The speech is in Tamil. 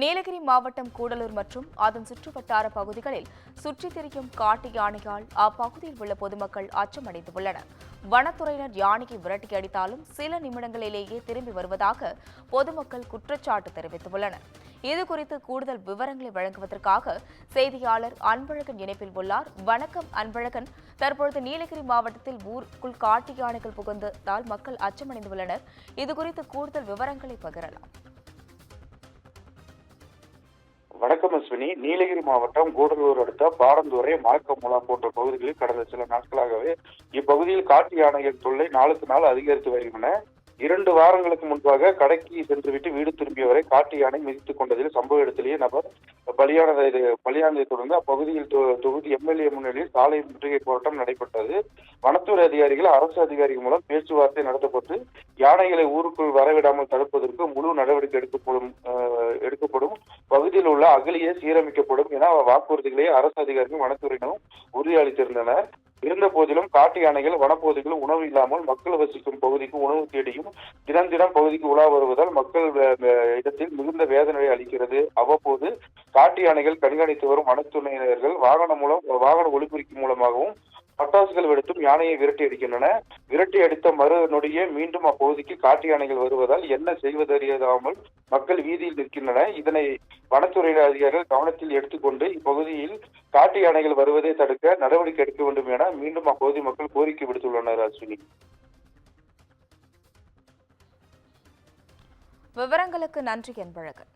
நீலகிரி மாவட்டம் கூடலூர் மற்றும் அதன் சுற்றுவட்டார பகுதிகளில் சுற்றித் திரியும் காட்டு யானையால் அப்பகுதியில் உள்ள பொதுமக்கள் அச்சமடைந்துள்ளனர். வனத்துறையினர் யானையை விரட்டி அடித்தாலும் சில நிமிடங்களிலேயே திரும்பி வருவதாக பொதுமக்கள் குற்றச்சாட்டு தெரிவித்துள்ளனர். இதுகுறித்து கூடுதல் விவரங்களை வழங்குவதற்காக செய்தியாளர் அன்பழகன் இணைப்பில் உள்ளார். வணக்கம் அன்பழகன். தற்பொழுது நீலகிரி மாவட்டத்தில் ஊருக்குள் காட்டு யானைகள் புகுந்ததால் மக்கள் அச்சமடைந்துள்ளனர். இதுகுறித்து கூடுதல் விவரங்களை பகிரலாம். வணக்கம் அஸ்வினி. நீலகிரி மாவட்டம் கூடலூர் அடுத்த பாரந்தூரை மரக்கமுலா போன்ற பகுதிகளில் கடந்த சில நாட்களாகவே இப்பகுதியில் காட்டு யானைகள் தொல்லை நாளுக்கு நாள் அதிகரித்து வருகின்றன. 2 வாரங்களுக்கு முன்பாக கடைக்கு சென்றுவிட்டு வீடு திரும்பியவரை காட்டு யானை மிதித்துக் கொண்டதில் சம்பவ இடத்திலேயே நபர் பலியானதை தொடர்ந்து அப்பகுதியில் தொகுதி எம்எல்ஏ முன்னிலையில் சாலை முற்றுகை போராட்டம் நடைபெற்றது. வனத்துறை அதிகாரிகள், அரசு அதிகாரிகள் மூலம் பேச்சுவார்த்தை நடத்தப்பட்டு யானைகளை ஊருக்குள் வரவிடாமல் தடுப்பதற்கு முழு நடவடிக்கை எடுக்கப்படும், பகுதியில் உள்ள அகழியை சீரமைக்கப்படும் என வாக்குறுதிகளை அரசு அதிகாரிகள் வனத்துறையினரும் உறுதியளித்திருந்தனர். இருந்த போதிலும் காட்டு யானைகள் வனப்பகுதிகளில் உணவு இல்லாமல் மக்கள் வசிக்கும் பகுதிக்கு உணவு தேடியும் தினம் பகுதிக்கு உலா வருவதால் மக்கள் இடத்தில் மிகுந்த வேதனை அளிக்கிறது. அவ்வப்போது காட்டு யானைகள் கண்காணித்து வரும் வனத்துறையினர்கள் வாகன ஒலிபெருக்கி மூலமாகவும் பட்டாசுகள் வெடித்தும் யானையை விரட்டி அடிக்கின்றன. விரட்டி அடித்த மறு நொடியே மீண்டும் அப்பகுதிக்கு காட்டு யானைகள் வருவதால் என்ன செய்வதறியாமல் மக்கள் வீதியில் நிற்கின்றன. இதனை வனத்துறை அதிகாரிகள் கவனத்தில் எடுத்துக்கொண்டு இப்பகுதியில் காட்டு யானைகள் வருவதை தடுக்க நடவடிக்கை எடுக்க வேண்டும் என மீண்டும் அப்பகுதி மக்கள் கோரிக்கை விடுத்துள்ளனர். அஸ்வினி, விவரங்களுக்கு நன்றி அன்பழகன்.